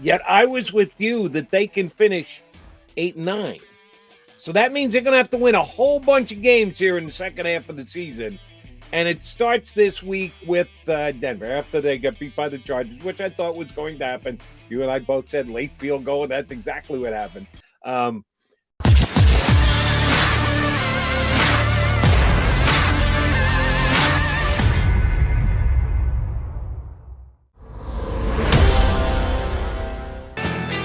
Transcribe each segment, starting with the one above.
Yet I was with you that they can finish 8-9. So that means they're going to have to win a whole bunch of games here in the second half of the season. And it starts this week with Denver after they get beat by the Chargers, which I thought was going to happen. You and I both said late field goal, and that's exactly what happened.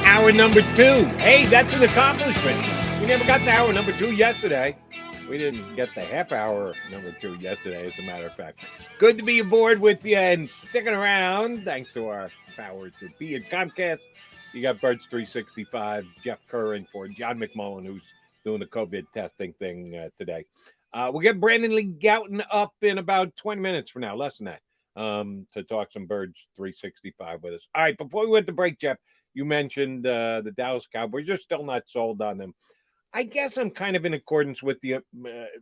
Hour number 2. Hey, that's an accomplishment. We never got to hour number 2 yesterday. We didn't get the half hour number 2 yesterday, as a matter of fact. Good to be aboard with you and sticking around. Thanks to our powers to be at Comcast. You got Birds 365, Jeff Kerr in for John McMullen, who's doing the COVID testing thing today. We'll get Brandon Lee Gouton up in about 20 minutes from now, less than that, to talk some Birds 365 with us. All right, before we went to break, Jeff, you mentioned the Dallas Cowboys. You're still not sold on them. I guess I'm kind of in accordance with the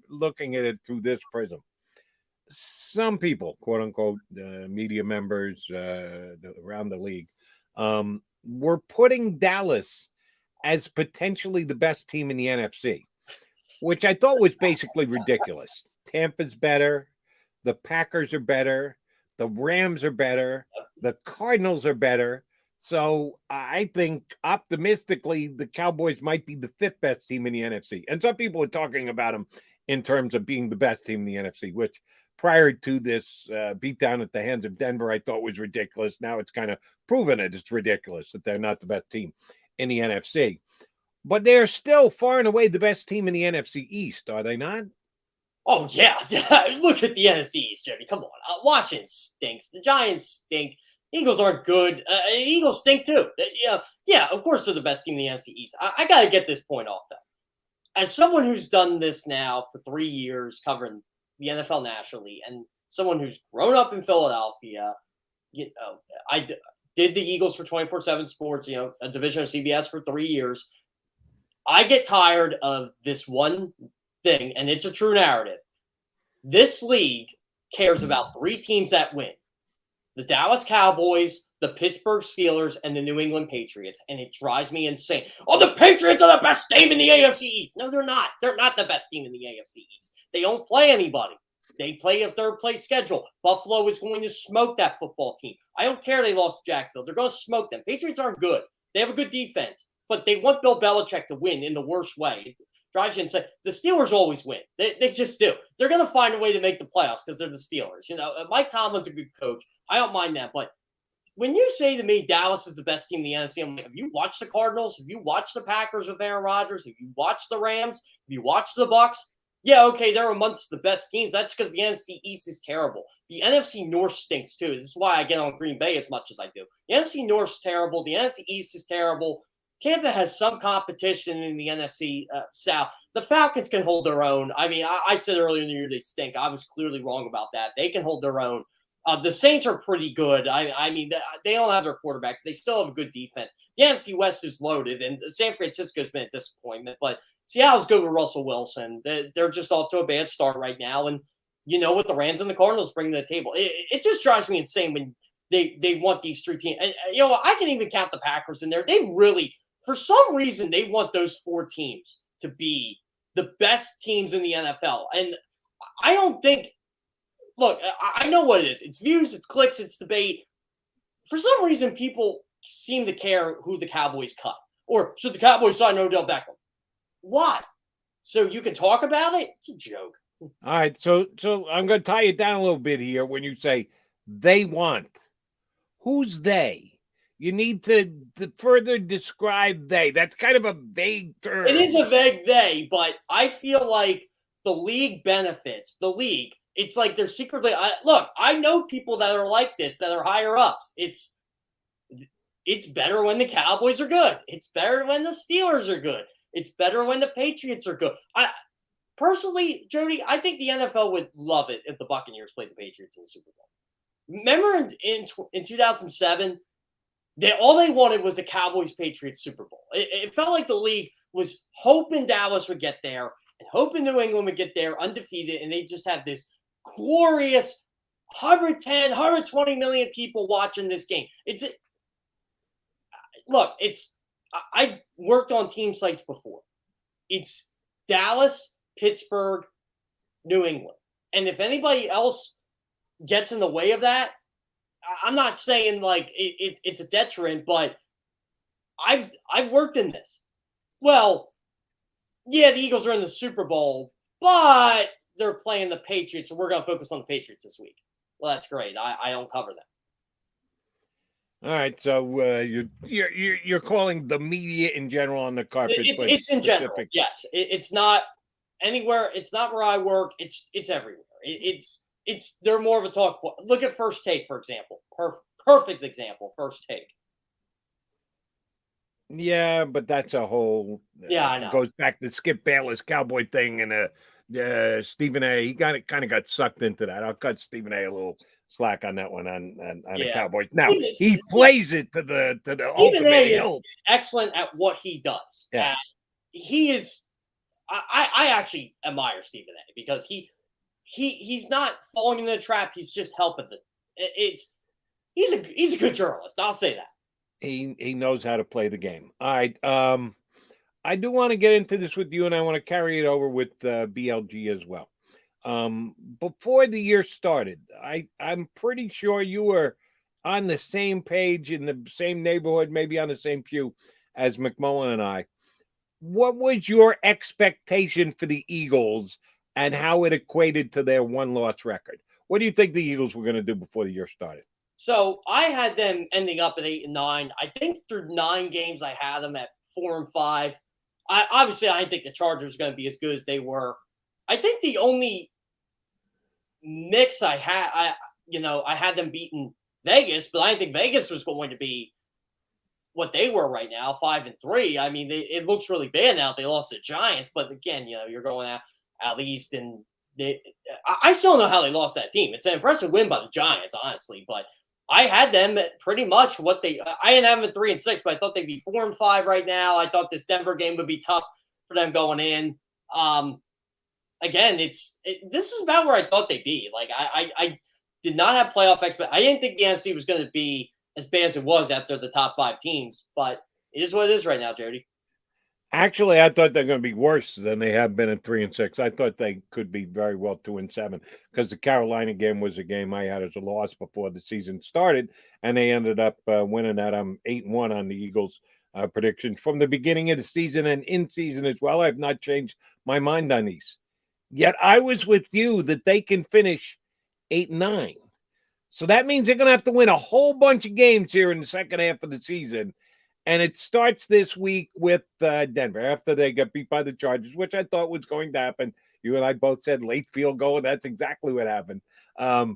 looking at it through this prism. Some people, quote unquote, media members around the league, were putting Dallas as potentially the best team in the NFC, which I thought was basically ridiculous. Tampa's better. The Packers are better. The Rams are better. The Cardinals are better. So I think optimistically the Cowboys might be the 5th best team in the NFC. And some people are talking about them in terms of being the best team in the NFC, which prior to this beatdown at the hands of Denver, I thought was ridiculous. Now it's kind of proven it. It's ridiculous that they're not the best team in the NFC. But they're still far and away the best team in the NFC East, are they not? Oh, yeah. Look at the NFC East, Jody. Come on. Washington stinks. The Giants stink. Eagles aren't good. Eagles stink too. Yeah, of course they're the best team in the NFC East. I got to get this point off, though. As someone who's done this now for 3 years, covering the NFL nationally, and someone who's grown up in Philadelphia, I did the Eagles for 24/7 Sports, a division of CBS for 3 years. I get tired of this one thing, and it's a true narrative. This league cares about 3 teams that win. The Dallas Cowboys, the Pittsburgh Steelers, and the New England Patriots, and it drives me insane. Oh, the Patriots are the best team in the AFC East. No, they're not. They're not the best team in the AFC East. They don't play anybody. They play a third-place schedule. Buffalo is going to smoke that football team. I don't care they lost to Jacksonville. They're going to smoke them. Patriots aren't good. They have a good defense, but they want Bill Belichick to win in the worst way. It drives you insane. The Steelers always win. They just do. They're going to find a way to make the playoffs because they're the Steelers. Mike Tomlin's a good coach. I don't mind that, but when you say to me Dallas is the best team in the NFC, I'm like, have you watched the Cardinals? Have you watched the Packers with Aaron Rodgers? Have you watched the Rams? Have you watched the Bucks? Yeah, okay, they're amongst the best teams. That's because the NFC East is terrible. The NFC North stinks too. This is why I get on Green Bay as much as I do. The NFC North's terrible. The NFC East is terrible. Tampa has some competition in the NFC South. The Falcons can hold their own. I mean, I said earlier in the year they stink. I was clearly wrong about that. They can hold their own. The Saints are pretty good. I mean, they don't have their quarterback. They still have a good defense. The NFC West is loaded, and San Francisco's been a disappointment. But Seattle's good with Russell Wilson. They're just off to a bad start right now. And you know what the Rams and the Cardinals bring to the table. It just drives me insane when they want these 3 teams. And, I can even count the Packers in there. They really, for some reason, they want those 4 teams to be the best teams in the NFL. And I don't think – look, I know what it is. It's views, it's clicks, it's debate. For some reason, people seem to care who the Cowboys cut. Or should the Cowboys sign Odell Beckham? Why? So you can talk about it? It's a joke. All right, so I'm going to tie it down a little bit here when you say they want. Who's they? You need to further describe they. That's kind of a vague term. It is a vague they, but I feel like the league benefits. The league. It's like they're secretly look, I know people that are like this, that are higher ups. It's better when the Cowboys are good. It's better when the Steelers are good. It's better when the Patriots are good. Personally, Jody, I think the NFL would love it if the Buccaneers played the Patriots in the Super Bowl. Remember in 2007, all they wanted was the Cowboys-Patriots Super Bowl. It felt like the league was hoping Dallas would get there and hoping New England would get there undefeated, and they just have this glorious 110, 120 million people watching this game. look, I worked on team sites before. It's Dallas, Pittsburgh, New England. And if anybody else gets in the way of that, I'm not saying like it's a deterrent, but I've worked in this. Well, yeah, the Eagles are in the Super Bowl, but they're playing the Patriots, so we're going to focus on the Patriots this week. Well, that's great. I don't cover them. All right, so you're calling the media in general on the carpet, but It's in general. Yes, it's not anywhere. It's not where I work. It's everywhere. It's they're more of a talk. Look at First Take, for example. Perfect example. First Take. Yeah, but that's a whole. Yeah, I know. It goes back to Skip Bayless Cowboy thing and Stephen A. He kind of got sucked into that. I'll cut Stephen A. a little slack on that one on the Cowboys. Now he plays it to the ultimate hilt. Is excellent at what he does. Yeah. He is. I actually admire Stephen A. because he's not falling into the trap. He's just helping he's a good journalist. I'll say that. He knows how to play the game. All right. I do want to get into this with you, and I want to carry it over with BLG as well. Before the year started, I'm pretty sure you were on the same page in the same neighborhood, maybe on the same pew as McMullen and I. What was your expectation for the Eagles and how it equated to their one-loss record? What do you think the Eagles were going to do before the year started? So I had them ending up at 8-9. I think through 9 games, I had them at 4-5. I didn't think the Chargers were going to be as good as they were. I think the only mix I had, I had them beating Vegas, but I didn't think Vegas was going to be what they were right now, 5-3. I mean, it looks really bad now. They lost the Giants, but again, you're going at least, and I still don't know how they lost that team. It's an impressive win by the Giants, honestly, but I had them at pretty much what I didn't have them at 3-6, but I thought they'd be 4-5 right now. I thought this Denver game would be tough for them going in. Again, this is about where I thought they'd be. Like I did not have playoff expectations. I didn't think the NFC was going to be as bad as it was after the top 5 teams, but it is what it is right now, Jody. Actually, I thought they're going to be worse than they have been at 3-6. I thought they could be very well 2-7 because the Carolina game was a game I had as a loss before the season started, and they ended up winning that. I'm 8-1 on the Eagles predictions from the beginning of the season and in season as well. I've not changed my mind on these. Yet I was with you that they can finish 8-9. So that means they're going to have to win a whole bunch of games here in the second half of the season. And it starts this week with Denver after they got beat by the Chargers, which I thought was going to happen. You and I both said late field goal, and that's exactly what happened. I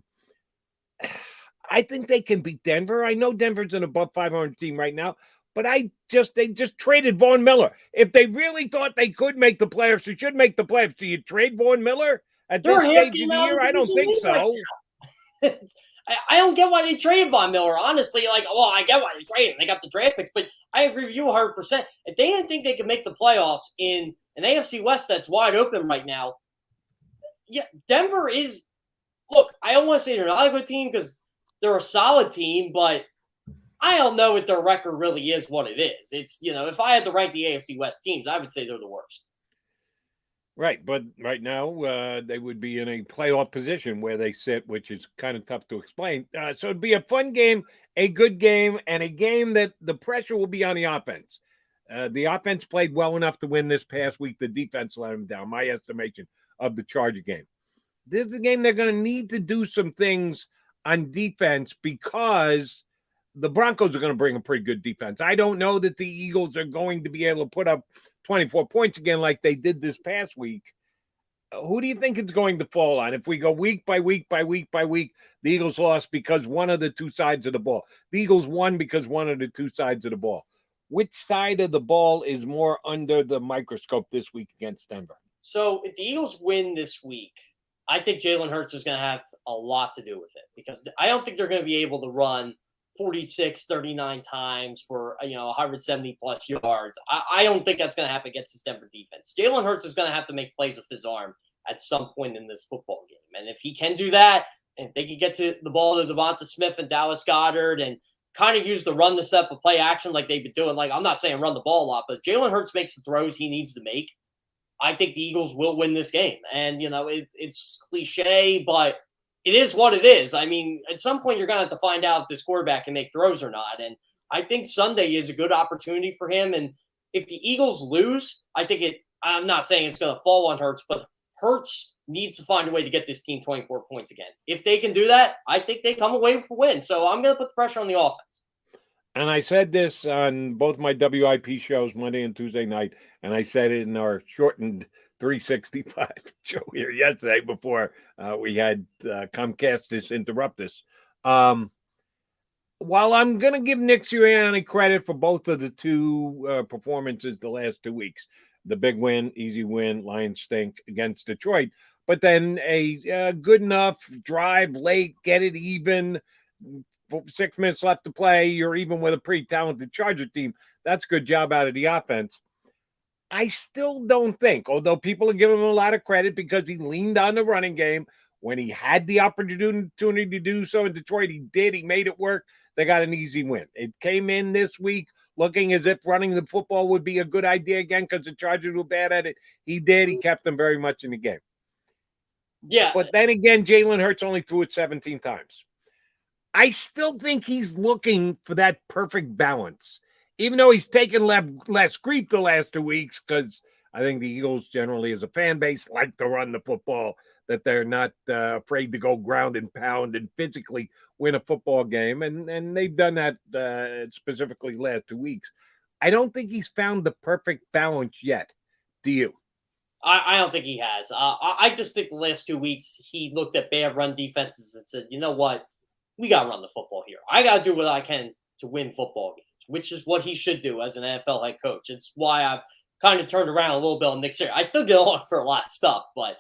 think they can beat Denver. I know Denver's an above 500 team right now, but they just traded Von Miller. If they really thought they could make the playoffs, they should make the playoffs. Do you trade Von Miller at this stage of the year? I don't think so. I don't get why they traded Von Miller, honestly. I get why they traded him. They got the draft picks, but I agree with you 100%. If they didn't think they could make the playoffs in an AFC West that's wide open right now, yeah, Denver is – look, I don't want to say they're not a good team because they're a solid team, but I don't know if their record really is what it is. It's, if I had to rank the AFC West teams, I would say they're the worst. Right, but right now they would be in a playoff position where they sit, which is kind of tough to explain. So it'd be a fun game, a good game, and a game that the pressure will be on the offense. The offense played well enough to win this past week. The defense let them down, my estimation of the Charger game. This is a game they're going to need to do some things on defense because the Broncos are going to bring a pretty good defense. I don't know that the Eagles are going to be able to put up 24 points again like they did this past week. Who do you think it's going to fall on? If we go week by week by week by week, the Eagles lost because one of the two sides of the ball. The Eagles won because one of the two sides of the ball. Which side of the ball is more under the microscope this week against Denver? So if the Eagles win this week, I think Jalen Hurts is going to have a lot to do with it because I don't think they're going to be able to run 46, 39 times for 170 plus yards. I don't think that's going to happen against this Denver defense. Jalen Hurts is going to have to make plays with his arm at some point in this football game. And if he can do that, and if they can get to the ball to Devonta Smith and Dallas Goedert and kind of use the run the step of play action like they've been doing. Like, I'm not saying run the ball a lot, but Jalen Hurts makes the throws he needs to make. I think the Eagles will win this game. And, it's cliche, but it is what it is. I mean, at some point, you're going to have to find out if this quarterback can make throws or not. And I think Sunday is a good opportunity for him. And if the Eagles lose, I'm not saying it's going to fall on Hurts, but Hurts needs to find a way to get this team 24 points again. If they can do that, I think they come away with a win. So I'm going to put the pressure on the offense. And I said this on both my WIP shows Monday and Tuesday night, and I said it in our shortened 365 show here yesterday before we had Comcast interrupt us. While I'm going to give Nick Sirianni credit for both of the two performances the last 2 weeks, the big win, easy win, Lions stink against Detroit, but then a good enough drive late, get it even, 6 minutes left to play, you're even with a pretty talented Charger team. That's a good job out of the offense. I still don't think, although people are giving him a lot of credit because he leaned on the running game when he had the opportunity to do so in Detroit, he did. He made it work. They got an easy win. It came in this week looking as if running the football would be a good idea again because the Chargers were bad at it. He did. He kept them very much in the game. Yeah. But then again, Jalen Hurts only threw it 17 times. I still think he's looking for that perfect balance, even though he's taken less grief the last 2 weeks, because I think the Eagles generally as a fan base like to run the football, that they're not afraid to go ground and pound and physically win a football game. And they've done that specifically last 2 weeks. I don't think he's found the perfect balance yet. Do you? I don't think he has. I just think the last 2 weeks he looked at bad run defenses and said, you know what? We got to run the football here. I got to do what I can to win football games, which is what he should do as an NFL head coach. It's why I've kind of turned around a little bit on Nick Sirianni. I still get along for a lot of stuff, but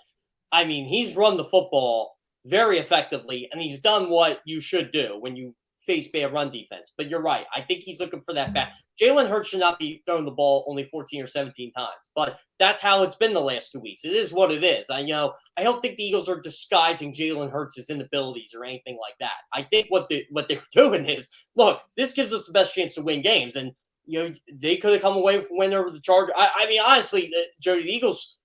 I mean, he's run the football very effectively, and he's done what you should do when you face bad run defense. But you're right. I think he's looking for that back. Jalen Hurts should not be throwing the ball only 14 or 17 times, but that's how it's been the last 2 weeks. It is what it is. I don't think the Eagles are disguising Jalen Hurts' inabilities or anything like that. I think what they're doing is, look, this gives us the best chance to win games, and they could have come away with a win over the Chargers. I mean, honestly, Jody, the Eagles,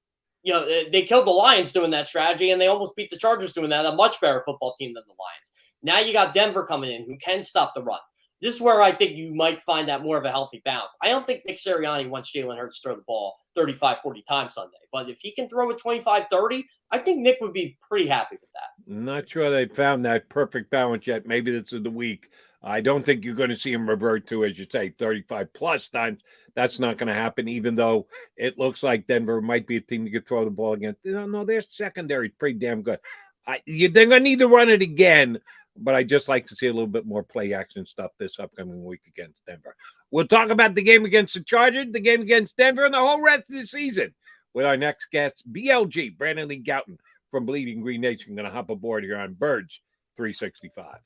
they killed the Lions doing that strategy, and they almost beat the Chargers doing that. A much better football team than the Lions. Now you got Denver coming in who can stop the run. This is where I think you might find that more of a healthy balance. I don't think Nick Sirianni wants Jalen Hurts to throw the ball 35, 40 times Sunday. But if he can throw it 25, 30, I think Nick would be pretty happy with that. I'm not sure they found that perfect balance yet. Maybe this is the week. I don't think you're going to see him revert to, as you say, 35 plus times. That's not going to happen, even though it looks like Denver might be a team you could throw the ball against. No, their secondary is pretty damn good. They're going to need to run it again, but I just like to see a little bit more play action stuff this upcoming week against Denver. We'll talk about the game against the Chargers, the game against Denver, and the whole rest of the season with our next guest, BLG, Brandon Lee Gouton from Bleeding Green Nation, going to hop aboard here on Birds 365.